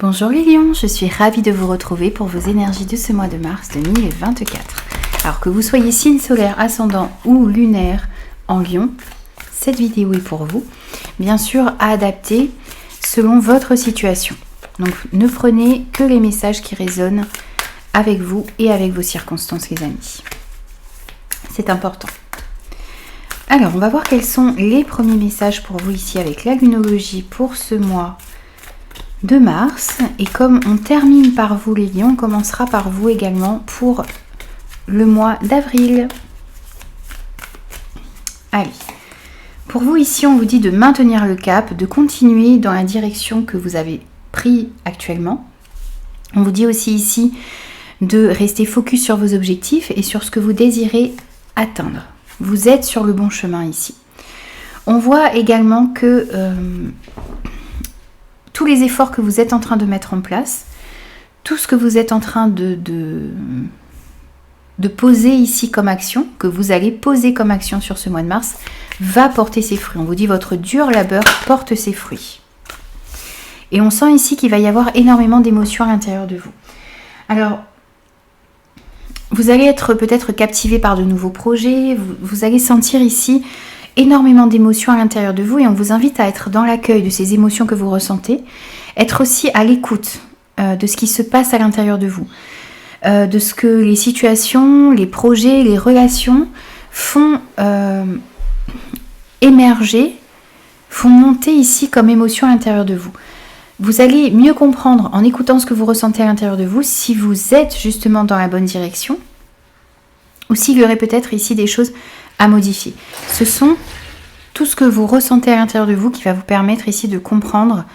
Bonjour les lions, je suis ravie de vous retrouver pour vos énergies de ce mois de mars 2024. Alors que vous soyez signe solaire, ascendant ou lunaire en lion, cette vidéo est pour vous. Bien sûr, à adapter selon votre situation. Donc ne prenez que les messages qui résonnent avec vous et avec vos circonstances les amis. C'est important. Alors, on va voir quels sont les premiers messages pour vous ici avec la lunologie pour ce mois de mars. Et comme on termine par vous les lions, on commencera par vous également pour le mois d'avril. Allez, pour vous ici, on vous dit de maintenir le cap, de continuer dans la direction que vous avez pris actuellement. On vous dit aussi ici de rester focus sur vos objectifs et sur ce que vous désirez atteindre. Vous êtes sur le bon chemin ici. On voit également que tous les efforts que vous êtes en train de mettre en place, tout ce que vous êtes en train de poser ici comme action, que vous allez poser comme action sur ce mois de mars, va porter ses fruits. On vous dit votre dur labeur porte ses fruits. Et on sent ici qu'il va y avoir énormément d'émotions à l'intérieur de vous. Alors, vous allez être peut-être captivé par de nouveaux projets, vous allez sentir ici énormément d'émotions à l'intérieur de vous et on vous invite à être dans l'accueil de ces émotions que vous ressentez, être aussi à l'écoute de ce qui se passe à l'intérieur de vous, de ce que les situations, les projets, les relations font émerger, font monter ici comme émotion à l'intérieur de vous. Vous allez mieux comprendre en écoutant ce que vous ressentez à l'intérieur de vous si vous êtes justement dans la bonne direction ou s'il y aurait peut-être ici des choses à modifier. Ce sont tout ce que vous ressentez à l'intérieur de vous qui va vous permettre ici de comprendre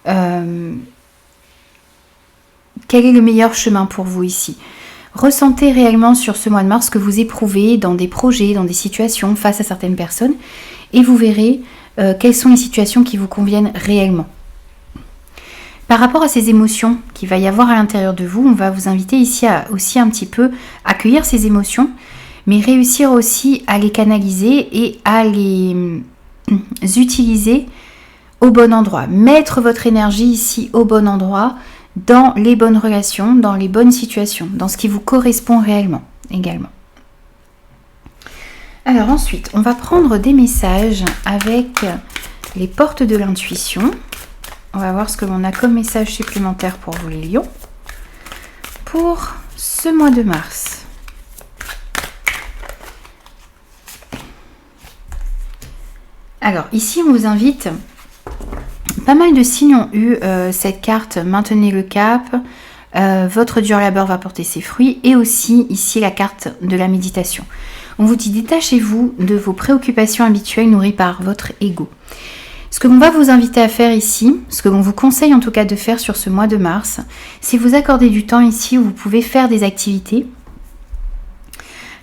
quel est le meilleur chemin pour vous ici. Ressentez réellement sur ce mois de mars ce que vous éprouvez dans des projets, dans des situations face à certaines personnes et vous verrez quelles sont les situations qui vous conviennent réellement. Par rapport à ces émotions qu'il va y avoir à l'intérieur de vous, on va vous inviter ici à aussi un petit peu accueillir ces émotions, mais réussir aussi à les canaliser et à les utiliser au bon endroit. Mettre votre énergie ici au bon endroit, dans les bonnes relations, dans les bonnes situations, dans ce qui vous correspond réellement également. Alors ensuite, on va prendre des messages avec les portes de l'intuition. On va voir ce que l'on a comme message supplémentaire pour vous les lions pour ce mois de mars. Alors ici on vous invite, pas mal de signes ont eu cette carte maintenez le cap, votre dur labeur va porter ses fruits et aussi ici la carte de la méditation. On vous dit détachez-vous de vos préoccupations habituelles nourries par votre ego. Ce que l'on va vous inviter à faire ici, ce que l'on vous conseille en tout cas de faire sur ce mois de mars, c'est vous accorder du temps ici où vous pouvez faire des activités,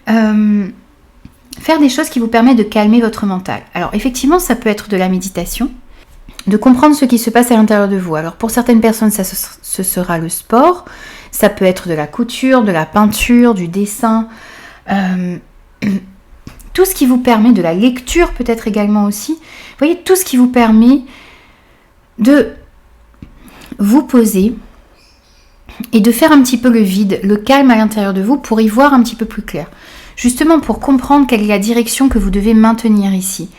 faire des choses qui vous permettent de calmer votre mental. Alors effectivement, ça peut être de la méditation, de comprendre ce qui se passe à l'intérieur de vous. Alors pour certaines personnes, ce sera le sport, ça peut être de la couture, de la peinture, du dessin, tout ce qui vous permet de la lecture peut-être également aussi. Vous voyez, tout ce qui vous permet de vous poser et de faire un petit peu le vide, le calme à l'intérieur de vous pour y voir un petit peu plus clair. Justement pour comprendre quelle est la direction que vous devez maintenir ici.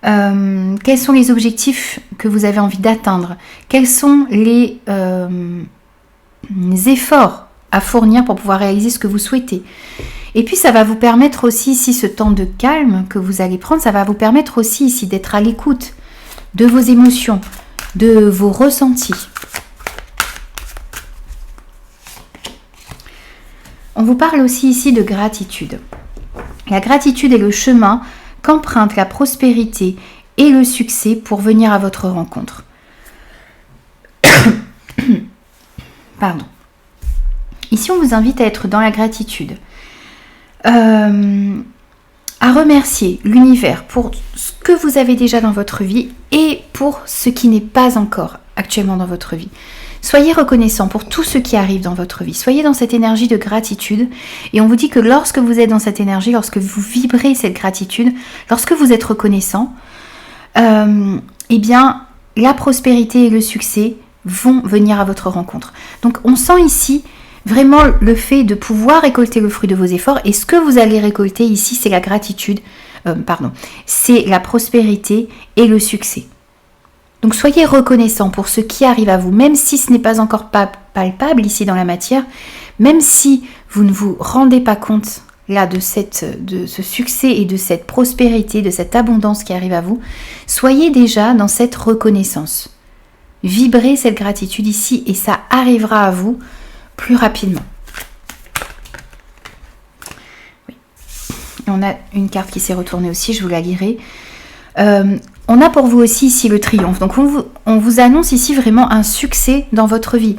Quels sont les objectifs que vous avez envie d'atteindre? Quels sont les efforts à fournir pour pouvoir réaliser ce que vous souhaitez? Et puis ça va vous permettre aussi ici, ce temps de calme que vous allez prendre, ça va vous permettre aussi ici d'être à l'écoute de vos émotions, de vos ressentis. On vous parle aussi ici de gratitude. La gratitude est le chemin qu'emprunte la prospérité et le succès pour venir à votre rencontre. Pardon. Ici, on vous invite à être dans la gratitude. À remercier l'univers pour ce que vous avez déjà dans votre vie et pour ce qui n'est pas encore actuellement dans votre vie. Soyez reconnaissant pour tout ce qui arrive dans votre vie. Soyez dans cette énergie de gratitude. Et on vous dit que lorsque vous êtes dans cette énergie, lorsque vous vibrez cette gratitude, lorsque vous êtes reconnaissant, eh bien, la prospérité et le succès vont venir à votre rencontre. Donc on sent ici vraiment le fait de pouvoir récolter le fruit de vos efforts, et ce que vous allez récolter ici, c'est la gratitude, c'est la prospérité et le succès. Donc soyez reconnaissants pour ce qui arrive à vous, même si ce n'est pas encore palpable ici dans la matière, même si vous ne vous rendez pas compte là de ce succès et de cette prospérité, de cette abondance qui arrive à vous, soyez déjà dans cette reconnaissance. Vibrez cette gratitude ici et ça arrivera à vous plus rapidement. Oui. On a une carte qui s'est retournée aussi, je vous la lirai. On a pour vous aussi ici le triomphe. Donc on vous annonce ici vraiment un succès dans votre vie.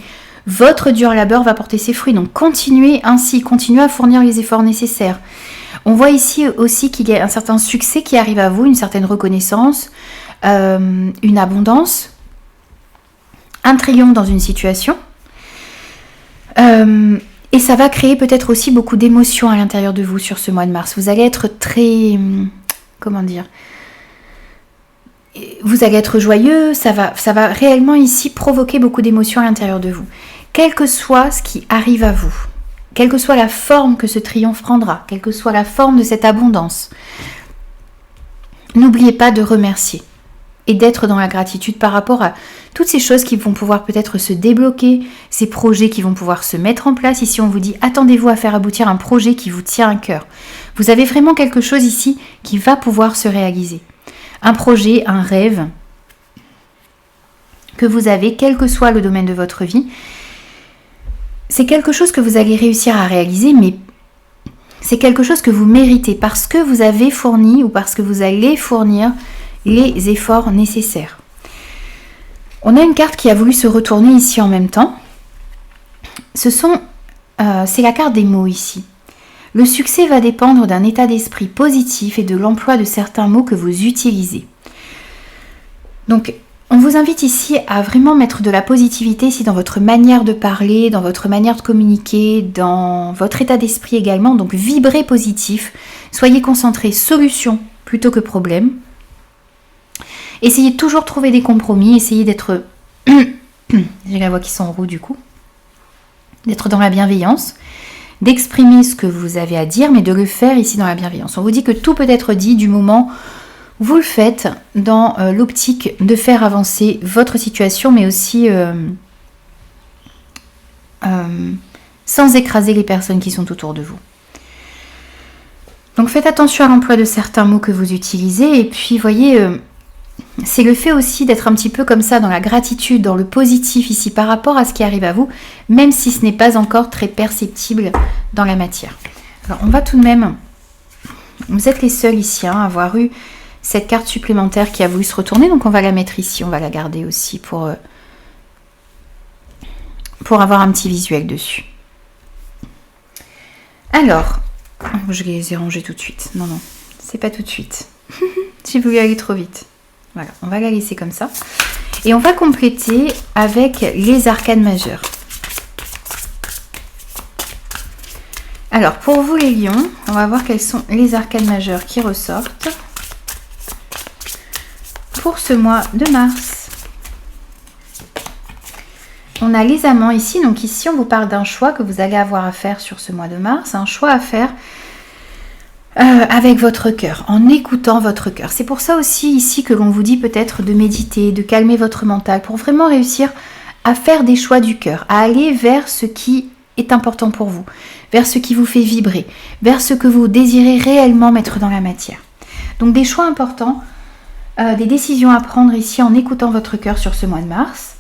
Votre dur labeur va porter ses fruits. Donc continuez ainsi, continuez à fournir les efforts nécessaires. On voit ici aussi qu'il y a un certain succès qui arrive à vous, une certaine reconnaissance, une abondance, un triomphe dans une situation. Et ça va créer peut-être aussi beaucoup d'émotions à l'intérieur de vous sur ce mois de mars. Vous allez être très... comment dire ? Vous allez être joyeux, ça va réellement ici provoquer beaucoup d'émotions à l'intérieur de vous. Quel que soit ce qui arrive à vous, quelle que soit la forme que ce triomphe prendra, quelle que soit la forme de cette abondance, n'oubliez pas de remercier et d'être dans la gratitude par rapport à toutes ces choses qui vont pouvoir peut-être se débloquer, ces projets qui vont pouvoir se mettre en place. Ici, on vous dit, attendez-vous à faire aboutir un projet qui vous tient à cœur. Vous avez vraiment quelque chose ici qui va pouvoir se réaliser. Un projet, un rêve que vous avez, quel que soit le domaine de votre vie. C'est quelque chose que vous allez réussir à réaliser, mais c'est quelque chose que vous méritez parce que vous avez fourni ou parce que vous allez fournir les efforts nécessaires. On a une carte qui a voulu se retourner ici en même temps. C'est la carte des mots ici. Le succès va dépendre d'un état d'esprit positif et de l'emploi de certains mots que vous utilisez. Donc, on vous invite ici à vraiment mettre de la positivité ici dans votre manière de parler, dans votre manière de communiquer, dans votre état d'esprit également. Donc, vibrez positif, soyez concentrés solution plutôt que problème. Essayez de toujours trouver des compromis, essayez d'être... J'ai la voix qui s'enroule du coup. D'être dans la bienveillance. D'exprimer ce que vous avez à dire, mais de le faire ici dans la bienveillance. On vous dit que tout peut être dit du moment où vous le faites dans l'optique de faire avancer votre situation, mais aussi sans écraser les personnes qui sont autour de vous. Donc faites attention à l'emploi de certains mots que vous utilisez, et puis voyez, c'est le fait aussi d'être un petit peu comme ça dans la gratitude, dans le positif ici par rapport à ce qui arrive à vous, même si ce n'est pas encore très perceptible dans la matière. Alors on va tout de même, vous êtes les seuls ici à avoir eu cette carte supplémentaire qui a voulu se retourner, donc on va la mettre ici, on va la garder aussi pour avoir un petit visuel dessus. Alors, je les ai rangés tout de suite, non, c'est pas tout de suite, j'ai voulu aller trop vite. Voilà, on va la laisser comme ça. Et on va compléter avec les arcanes majeures. Alors, pour vous les lions, on va voir quels sont les arcanes majeures qui ressortent pour ce mois de mars. On a les amants ici. Donc ici, on vous parle d'un choix que vous allez avoir à faire sur ce mois de mars. Un choix à faire avec votre cœur, en écoutant votre cœur. C'est pour ça aussi ici que l'on vous dit peut-être de méditer, de calmer votre mental, pour vraiment réussir à faire des choix du cœur, à aller vers ce qui est important pour vous, vers ce qui vous fait vibrer, vers ce que vous désirez réellement mettre dans la matière. Donc des choix importants, des décisions à prendre ici en écoutant votre cœur sur ce mois de mars.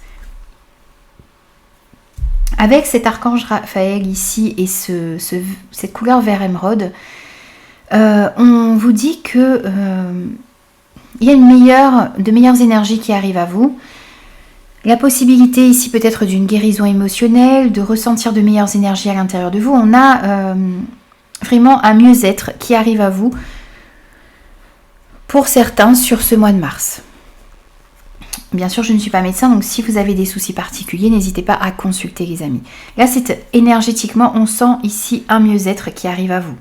Avec cet archange Raphaël ici et cette couleur vert émeraude, on vous dit que il y a de meilleures énergies qui arrivent à vous. La possibilité ici peut-être d'une guérison émotionnelle, de ressentir de meilleures énergies à l'intérieur de vous. On a vraiment un mieux-être qui arrive à vous pour certains sur ce mois de mars. Bien sûr, je ne suis pas médecin, donc si vous avez des soucis particuliers, n'hésitez pas à consulter les amis. Là, c'est énergétiquement, on sent ici un mieux-être qui arrive à vous.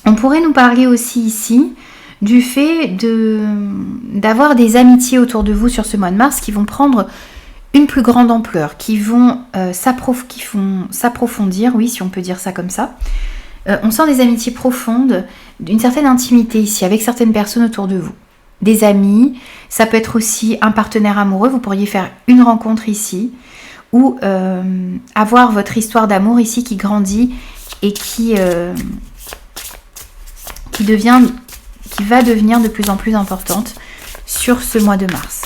On pourrait nous parler aussi ici du fait d'avoir des amitiés autour de vous sur ce mois de mars qui vont prendre une plus grande ampleur, qui vont s'approfondir, oui, si on peut dire ça comme ça. On sent des amitiés profondes, d'une certaine intimité ici, avec certaines personnes autour de vous. Des amis, ça peut être aussi un partenaire amoureux, vous pourriez faire une rencontre ici, ou avoir votre histoire d'amour ici qui grandit et qui va devenir de plus en plus importante sur ce mois de mars.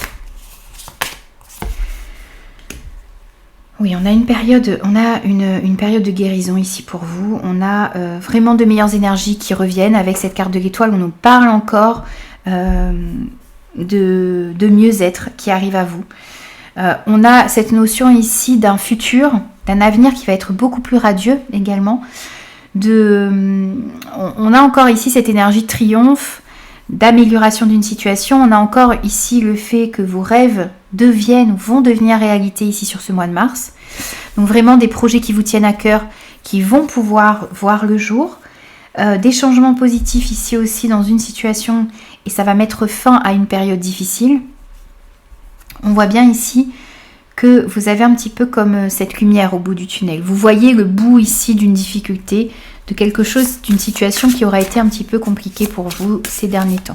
Oui, on a une période de guérison ici pour vous. On a vraiment de meilleures énergies qui reviennent avec cette carte de l'étoile. On nous parle encore de mieux-être qui arrive à vous. On a cette notion ici d'un futur, d'un avenir qui va être beaucoup plus radieux également. On a encore ici cette énergie de triomphe, d'amélioration d'une situation. On a encore ici le fait que vos rêves vont devenir réalité ici sur ce mois de mars. Donc vraiment des projets qui vous tiennent à cœur, qui vont pouvoir voir le jour. Des changements positifs ici aussi dans une situation et ça va mettre fin à une période difficile. On voit bien ici que vous avez un petit peu comme cette lumière au bout du tunnel. Vous voyez le bout ici d'une difficulté, de quelque chose, d'une situation qui aura été un petit peu compliquée pour vous ces derniers temps.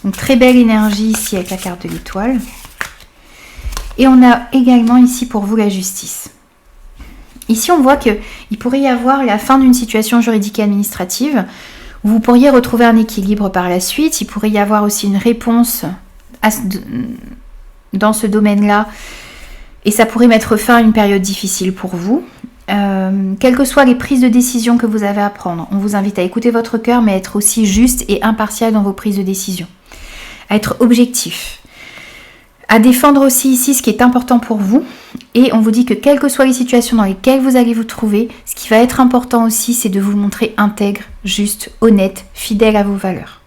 Donc très belle énergie ici avec la carte de l'étoile. Et on a également ici pour vous la justice. Ici on voit qu'il pourrait y avoir la fin d'une situation juridique et administrative où vous pourriez retrouver un équilibre par la suite. Il pourrait y avoir aussi une réponse dans ce domaine-là et ça pourrait mettre fin à une période difficile pour vous. Quelles que soient les prises de décision que vous avez à prendre, on vous invite à écouter votre cœur mais à être aussi juste et impartial dans vos prises de décision, à être objectif, à défendre aussi ici ce qui est important pour vous. Et on vous dit que quelles que soient les situations dans lesquelles vous allez vous trouver, ce qui va être important aussi, c'est de vous montrer intègre, juste, honnête, fidèle à vos valeurs.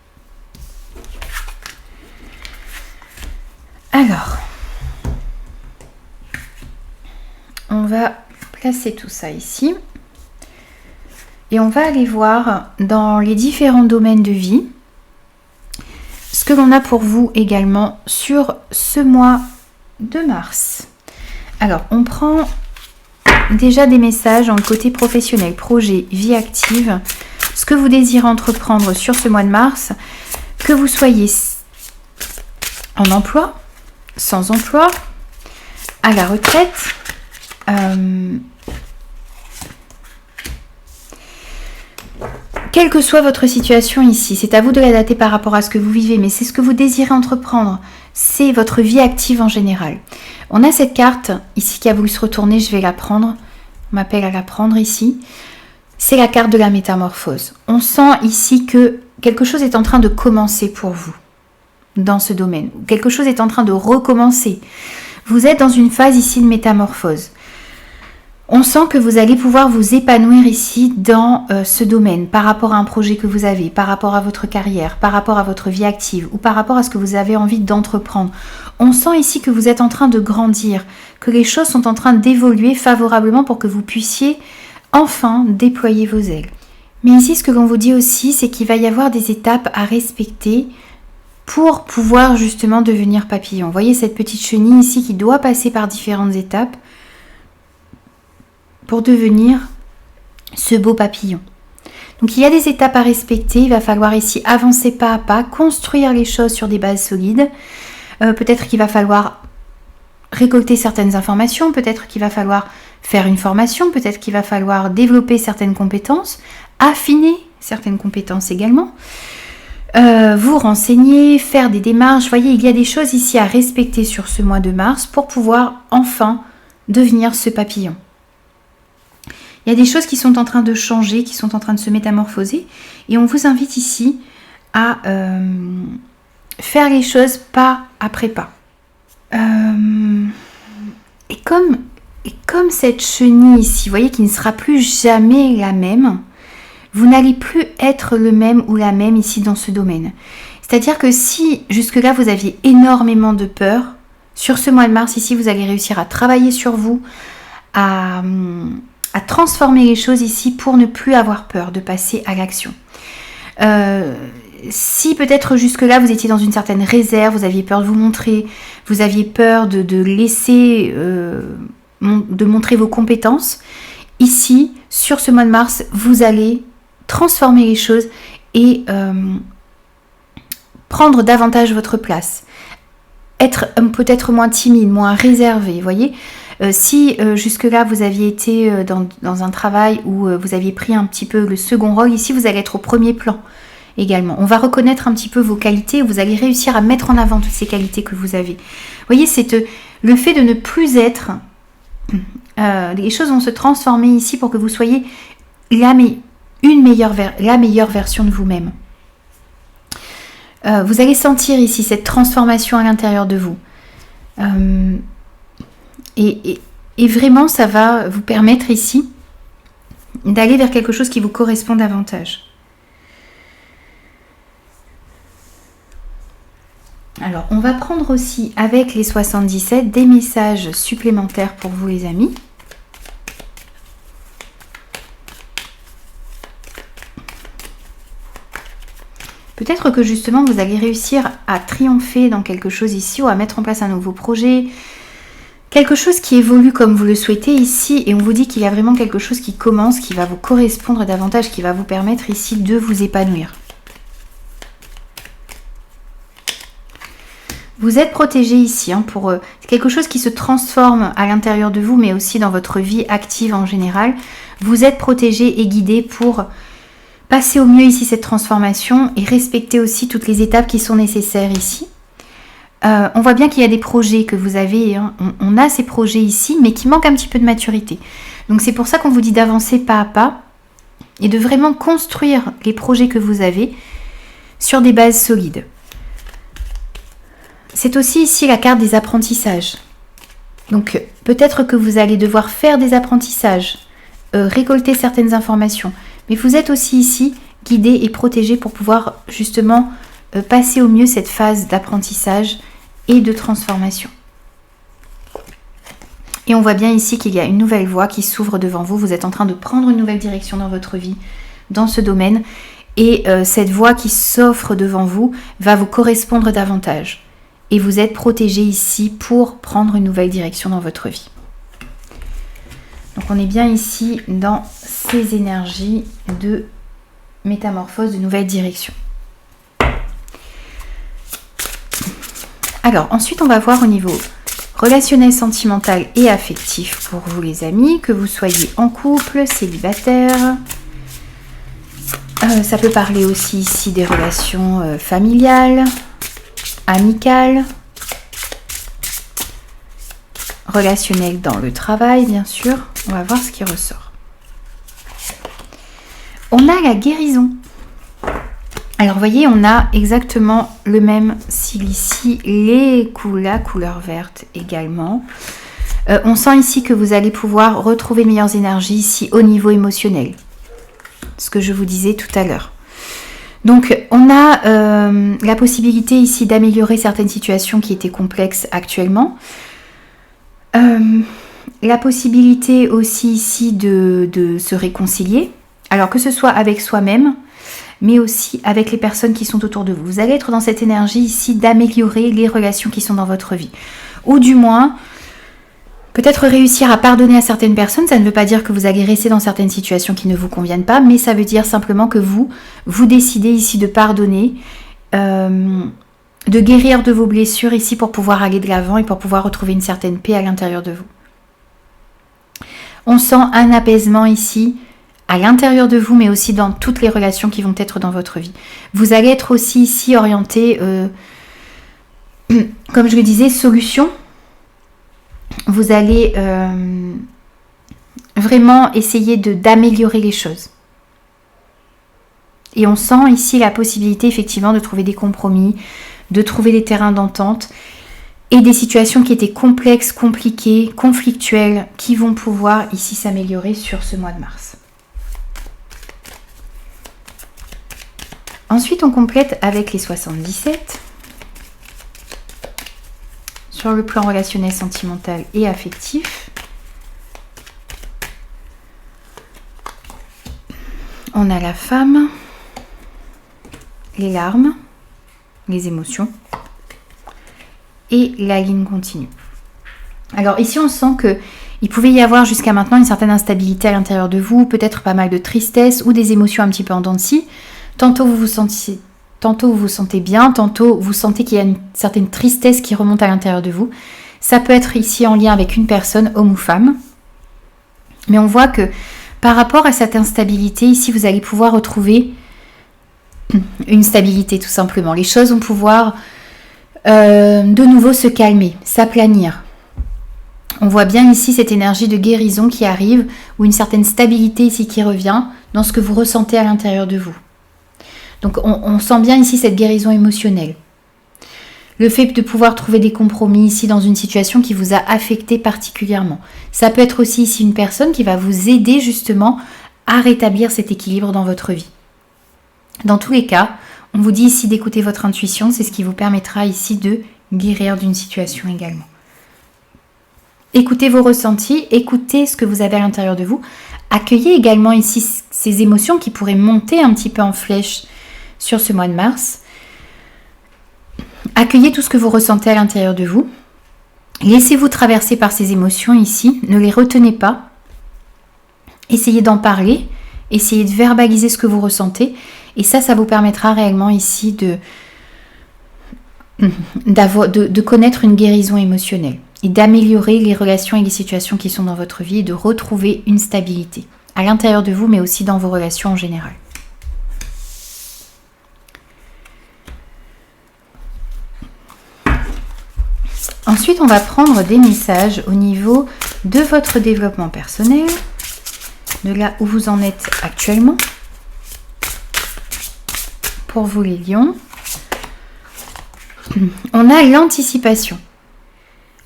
Alors, on va placer tout ça ici. Et on va aller voir dans les différents domaines de vie ce que l'on a pour vous également sur ce mois de mars. Alors, on prend déjà des messages dans le côté professionnel, projet, vie active, ce que vous désirez entreprendre sur ce mois de mars, que vous soyez en emploi, sans emploi, à la retraite, quelle que soit votre situation ici, c'est à vous de l'adapter par rapport à ce que vous vivez, mais c'est ce que vous désirez entreprendre, c'est votre vie active en général. On a cette carte ici qui a voulu se retourner, je vais la prendre, on m'appelle à la prendre ici. C'est la carte de la métamorphose. On sent ici que quelque chose est en train de commencer pour vous dans ce domaine. Quelque chose est en train de recommencer. Vous êtes dans une phase ici de métamorphose. On sent que vous allez pouvoir vous épanouir ici dans ce domaine par rapport à un projet que vous avez, par rapport à votre carrière, par rapport à votre vie active ou par rapport à ce que vous avez envie d'entreprendre. On sent ici que vous êtes en train de grandir, que les choses sont en train d'évoluer favorablement pour que vous puissiez enfin déployer vos ailes. Mais ici, ce que l'on vous dit aussi, c'est qu'il va y avoir des étapes à respecter pour pouvoir justement devenir papillon. Vous voyez cette petite chenille ici qui doit passer par différentes étapes pour devenir ce beau papillon. Donc il y a des étapes à respecter, il va falloir ici avancer pas à pas, construire les choses sur des bases solides. Peut-être qu'il va falloir récolter certaines informations, peut-être qu'il va falloir faire une formation, peut-être qu'il va falloir développer certaines compétences, affiner certaines compétences également, vous renseigner, faire des démarches. Vous voyez, il y a des choses ici à respecter sur ce mois de mars pour pouvoir enfin devenir ce papillon. Il y a des choses qui sont en train de changer, qui sont en train de se métamorphoser. Et on vous invite ici à faire les choses pas après pas. Et comme cette chenille ici, vous voyez, qui ne sera plus jamais la même, vous n'allez plus être le même ou la même ici dans ce domaine. C'est-à-dire que si jusque-là vous aviez énormément de peur, sur ce mois de mars ici, vous allez réussir à travailler sur vous, à transformer les choses ici pour ne plus avoir peur de passer à l'action. si peut-être jusque-là vous étiez dans une certaine réserve, vous aviez peur de vous montrer, vous aviez peur de laisser, de montrer vos compétences, ici, sur ce mois de mars, vous allez transformer les choses et prendre davantage votre place. Être peut-être moins timide, moins réservé, vous voyez. Si jusque-là vous aviez été dans un travail où vous aviez pris un petit peu le second rôle, ici vous allez être au premier plan également. On va reconnaître un petit peu vos qualités, vous allez réussir à mettre en avant toutes ces qualités que vous avez. Vous voyez, c'est le fait de ne plus être... les choses vont se transformer ici pour que vous soyez la meilleure version de vous-même. Vous allez sentir ici cette transformation à l'intérieur de vous. Et vraiment, ça va vous permettre ici d'aller vers quelque chose qui vous correspond davantage. Alors, on va prendre aussi avec les 77 des messages supplémentaires pour vous les amis. Peut-être que justement vous allez réussir à triompher dans quelque chose ici ou à mettre en place un nouveau projet. Quelque chose qui évolue comme vous le souhaitez ici et on vous dit qu'il y a vraiment quelque chose qui commence, qui va vous correspondre davantage, qui va vous permettre ici de vous épanouir. Vous êtes protégé ici pour quelque chose qui se transforme à l'intérieur de vous mais aussi dans votre vie active en général. Vous êtes protégé et guidé pour passer au mieux ici cette transformation et respecter aussi toutes les étapes qui sont nécessaires ici. On voit bien qu'il y a des projets que vous avez, hein. On a ces projets ici, mais qui manquent un petit peu de maturité. Donc c'est pour ça qu'on vous dit d'avancer pas à pas et de vraiment construire les projets que vous avez sur des bases solides. C'est aussi ici la carte des apprentissages. Donc peut-être que vous allez devoir faire des apprentissages, récolter certaines informations, mais vous êtes aussi ici guidé et protégé pour pouvoir justement passer au mieux cette phase d'apprentissage et de transformation. Et on voit bien ici qu'il y a une nouvelle voie qui s'ouvre devant vous. Vous êtes en train de prendre une nouvelle direction dans votre vie, dans ce domaine. Et cette voie qui s'offre devant vous va vous correspondre davantage. Et vous êtes protégé ici pour prendre une nouvelle direction dans votre vie. Donc on est bien ici dans ces énergies de métamorphose, de nouvelle direction. Alors ensuite on va voir au niveau relationnel, sentimental et affectif pour vous les amis, que vous soyez en couple, célibataire. Ça peut parler aussi ici des relations familiales, amicales, relationnelles dans le travail bien sûr. On va voir ce qui ressort. On a la guérison. Alors, vous voyez, on a exactement le même sigle ici, la couleur verte également. On sent ici que vous allez pouvoir retrouver meilleures énergies ici au niveau émotionnel. Ce que je vous disais tout à l'heure. Donc, on a la possibilité ici d'améliorer certaines situations qui étaient complexes actuellement. La possibilité aussi ici de se réconcilier. Alors, que ce soit avec soi-même, mais aussi avec les personnes qui sont autour de vous. Vous allez être dans cette énergie ici d'améliorer les relations qui sont dans votre vie. Ou du moins, peut-être réussir à pardonner à certaines personnes. Ça ne veut pas dire que vous allez rester dans certaines situations qui ne vous conviennent pas, mais ça veut dire simplement que vous décidez ici de pardonner, de guérir de vos blessures ici pour pouvoir aller de l'avant et pour pouvoir retrouver une certaine paix à l'intérieur de vous. On sent un apaisement ici, à l'intérieur de vous, mais aussi dans toutes les relations qui vont être dans votre vie. Vous allez être aussi ici orienté, comme je le disais, solution. Vous allez vraiment essayer d'améliorer les choses. Et on sent ici la possibilité effectivement de trouver des compromis, de trouver des terrains d'entente et des situations qui étaient complexes, compliquées, conflictuelles, qui vont pouvoir ici s'améliorer sur ce mois de mars. Ensuite, on complète avec les 77 sur le plan relationnel, sentimental et affectif. On a la femme, les larmes, les émotions et la ligne continue. Alors ici, on sent que il pouvait y avoir jusqu'à maintenant une certaine instabilité à l'intérieur de vous, peut-être pas mal de tristesse ou des émotions un petit peu en dents de scie. Tantôt vous vous sentez bien, tantôt vous sentez qu'il y a une certaine tristesse qui remonte à l'intérieur de vous. Ça peut être ici en lien avec une personne, homme ou femme. Mais on voit que par rapport à cette instabilité, ici vous allez pouvoir retrouver une stabilité tout simplement. Les choses vont pouvoir de nouveau se calmer, s'aplanir. On voit bien ici cette énergie de guérison qui arrive, ou une certaine stabilité ici qui revient dans ce que vous ressentez à l'intérieur de vous. Donc on sent bien ici cette guérison émotionnelle. Le fait de pouvoir trouver des compromis ici dans une situation qui vous a affecté particulièrement. Ça peut être aussi ici une personne qui va vous aider justement à rétablir cet équilibre dans votre vie. Dans tous les cas, on vous dit ici d'écouter votre intuition, c'est ce qui vous permettra ici de guérir d'une situation également. Écoutez vos ressentis, écoutez ce que vous avez à l'intérieur de vous. Accueillez également ici ces émotions qui pourraient monter un petit peu en flèche sur ce mois de mars. Accueillez tout ce que vous ressentez à l'intérieur de vous. Laissez-vous traverser par ces émotions ici. Ne les retenez pas. Essayez d'en parler. Essayez de verbaliser ce que vous ressentez. Et ça vous permettra réellement ici de connaître une guérison émotionnelle. Et d'améliorer les relations et les situations qui sont dans votre vie et de retrouver une stabilité à l'intérieur de vous, mais aussi dans vos relations en général. Ensuite, on va prendre des messages au niveau de votre développement personnel, de là où vous en êtes actuellement. Pour vous les lions, on a l'anticipation.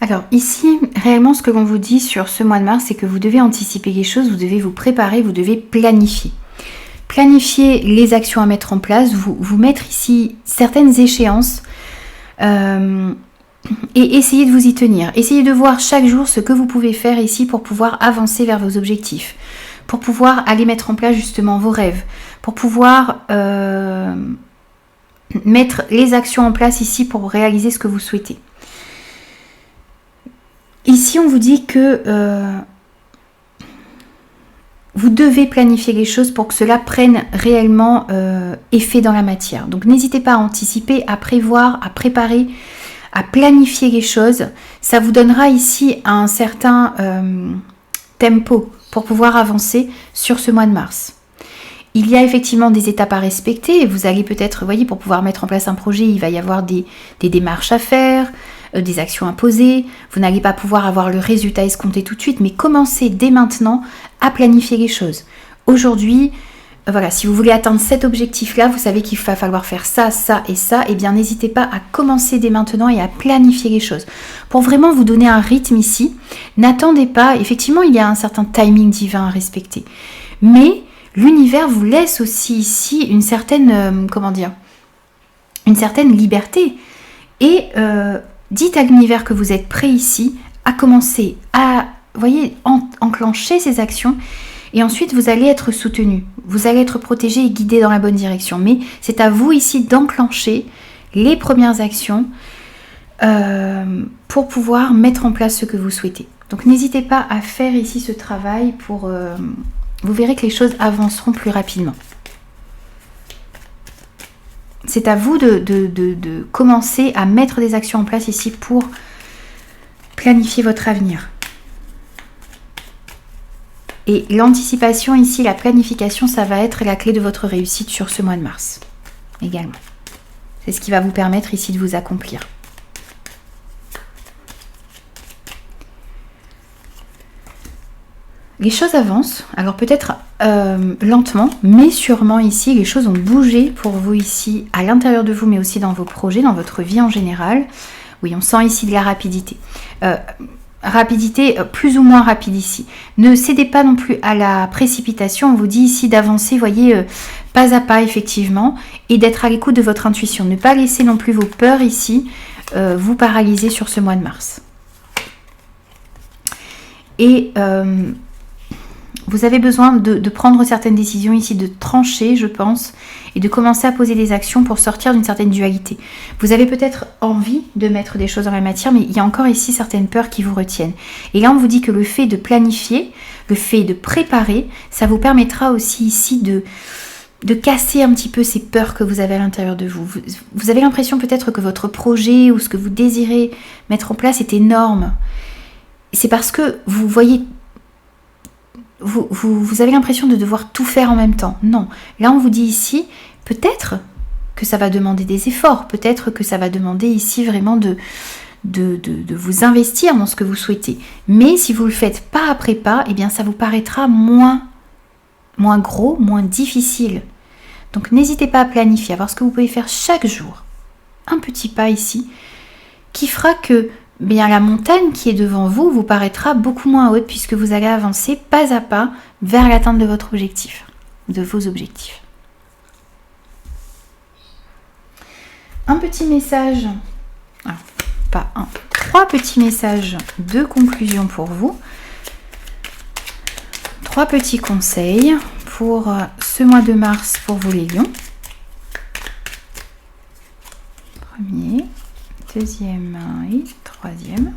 Alors ici, réellement ce que l'on vous dit sur ce mois de mars, c'est que vous devez anticiper les choses, vous devez vous préparer, vous devez planifier. Planifier les actions à mettre en place, vous mettre ici certaines échéances et essayez de vous y tenir. Essayez de voir chaque jour ce que vous pouvez faire ici pour pouvoir avancer vers vos objectifs, pour pouvoir aller mettre en place justement vos rêves, pour pouvoir mettre les actions en place ici pour réaliser ce que vous souhaitez. Ici, on vous dit que vous devez planifier les choses pour que cela prenne réellement effet dans la matière. Donc, n'hésitez pas à anticiper, à prévoir, à préparer, à planifier les choses. Ça vous donnera ici un certain tempo pour pouvoir avancer sur ce mois de mars. Il y a effectivement des étapes à respecter et vous allez peut-être, vous voyez, pour pouvoir mettre en place un projet, il va y avoir des démarches à faire, des actions à poser. Vous n'allez pas pouvoir avoir le résultat escompté tout de suite, mais commencez dès maintenant à planifier les choses. Aujourd'hui, voilà, si vous voulez atteindre cet objectif-là, vous savez qu'il va falloir faire ça, ça et ça, et bien n'hésitez pas à commencer dès maintenant et à planifier les choses. Pour vraiment vous donner un rythme ici, n'attendez pas, effectivement il y a un certain timing divin à respecter, mais l'univers vous laisse aussi ici une certaine, une certaine liberté. Et dites à l'univers que vous êtes prêt ici à commencer à, voyez, enclencher ces actions. Et ensuite, vous allez être soutenu. Vous allez être protégé et guidé dans la bonne direction. Mais c'est à vous ici d'enclencher les premières actions pour pouvoir mettre en place ce que vous souhaitez. Donc n'hésitez pas à faire ici ce travail pour... vous verrez que les choses avanceront plus rapidement. C'est à vous de commencer à mettre des actions en place ici pour planifier votre avenir. Et l'anticipation ici, la planification, ça va être la clé de votre réussite sur ce mois de mars également. C'est ce qui va vous permettre ici de vous accomplir. Les choses avancent, alors peut-être lentement, mais sûrement ici, les choses ont bougé pour vous ici, à l'intérieur de vous, mais aussi dans vos projets, dans votre vie en général. Oui, on sent ici de la rapidité. Rapidité plus ou moins rapide ici. Ne cédez pas non plus à la précipitation. On vous dit ici d'avancer, voyez, pas à pas effectivement, et d'être à l'écoute de votre intuition. Ne pas laisser non plus vos peurs ici vous paralyser sur ce mois de mars. Et Vous avez besoin de prendre certaines décisions ici, de trancher, je pense, et de commencer à poser des actions pour sortir d'une certaine dualité. Vous avez peut-être envie de mettre des choses dans la matière, mais il y a encore ici certaines peurs qui vous retiennent. Et là, on vous dit que le fait de planifier, le fait de préparer, ça vous permettra aussi ici de casser un petit peu ces peurs que vous avez à l'intérieur de vous. Vous avez l'impression peut-être que votre projet ou ce que vous désirez mettre en place est énorme. C'est parce que vous voyez... Vous avez l'impression de devoir tout faire en même temps. Non. Là, on vous dit ici, peut-être que ça va demander des efforts. Peut-être que ça va demander ici vraiment de vous investir dans ce que vous souhaitez. Mais si vous le faites pas après pas, eh bien, ça vous paraîtra moins gros, moins difficile. Donc, n'hésitez pas à planifier, à voir ce que vous pouvez faire chaque jour. Un petit pas ici qui fera que bien, la montagne qui est devant vous vous paraîtra beaucoup moins haute puisque vous allez avancer pas à pas vers l'atteinte de votre objectif, de vos objectifs. Un petit message, pas un, 3 petits messages de conclusion pour vous. 3 petits conseils pour ce mois de mars pour vous les lions. Premier, deuxième et troisième.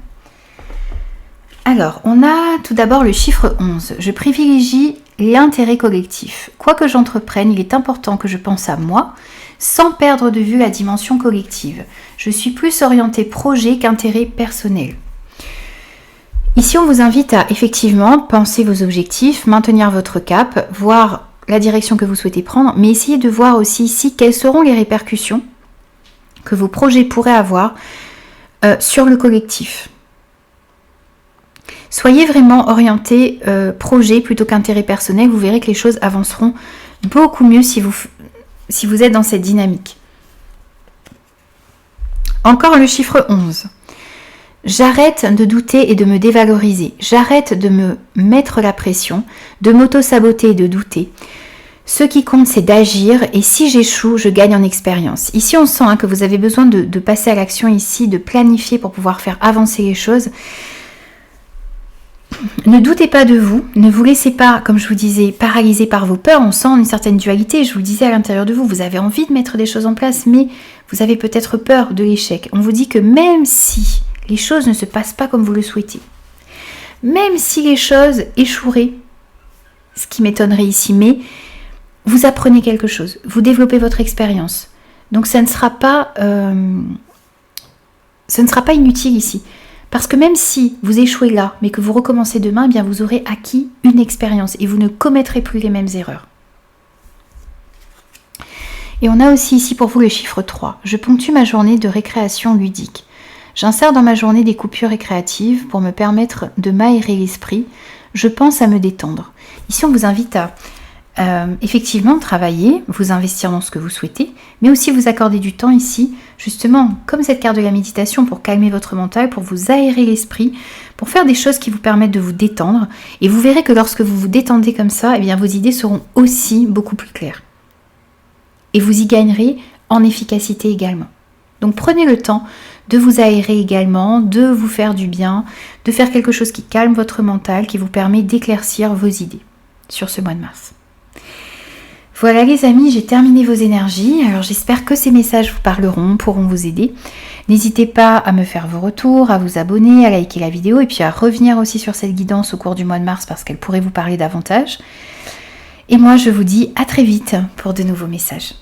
Alors, on a tout d'abord le chiffre 11. Je privilégie l'intérêt collectif. Quoi que j'entreprenne, il est important que je pense à moi, sans perdre de vue la dimension collective. Je suis plus orientée projet qu'intérêt personnel. Ici, on vous invite à effectivement penser vos objectifs, maintenir votre cap, voir la direction que vous souhaitez prendre, mais essayez de voir aussi ici quelles seront les répercussions que vos projets pourraient avoir sur le collectif. Soyez vraiment orienté projet plutôt qu'intérêt personnel. Vous verrez que les choses avanceront beaucoup mieux si vous êtes dans cette dynamique. Encore le chiffre 11. J'arrête de douter et de me dévaloriser. J'arrête de me mettre la pression, de m'auto-saboter et de douter. Ce qui compte, c'est d'agir et si j'échoue, je gagne en expérience. Ici, on sent que vous avez besoin de passer à l'action ici, de planifier pour pouvoir faire avancer les choses. Ne doutez pas de vous, ne vous laissez pas, comme je vous disais, paralyser par vos peurs. On sent une certaine dualité, je vous le disais à l'intérieur de vous, vous avez envie de mettre des choses en place, mais vous avez peut-être peur de l'échec. On vous dit que même si les choses ne se passent pas comme vous le souhaitez, même si les choses échoueraient, ce qui m'étonnerait ici, mais vous apprenez quelque chose, vous développez votre expérience. Donc ce ne sera pas inutile ici. Parce que même si vous échouez là, mais que vous recommencez demain, eh bien vous aurez acquis une expérience et vous ne commettrez plus les mêmes erreurs. Et on a aussi ici pour vous le chiffre 3. Je ponctue ma journée de récréation ludique. J'insère dans ma journée des coupures récréatives pour me permettre de m'aérer l'esprit. Je pense à me détendre. Ici, on vous invite à effectivement travailler, vous investir dans ce que vous souhaitez, mais aussi vous accorder du temps ici, justement, comme cette carte de la méditation, pour calmer votre mental, pour vous aérer l'esprit, pour faire des choses qui vous permettent de vous détendre. Et vous verrez que lorsque vous vous détendez comme ça, eh bien, vos idées seront aussi beaucoup plus claires. Et vous y gagnerez en efficacité également. Donc prenez le temps de vous aérer également, de vous faire du bien, de faire quelque chose qui calme votre mental, qui vous permet d'éclaircir vos idées sur ce mois de mars. Voilà les amis, j'ai terminé vos énergies. Alors j'espère que ces messages vous parleront, pourront vous aider. N'hésitez pas à me faire vos retours, à vous abonner, à liker la vidéo et puis à revenir aussi sur cette guidance au cours du mois de mars parce qu'elle pourrait vous parler davantage. Et moi je vous dis à très vite pour de nouveaux messages.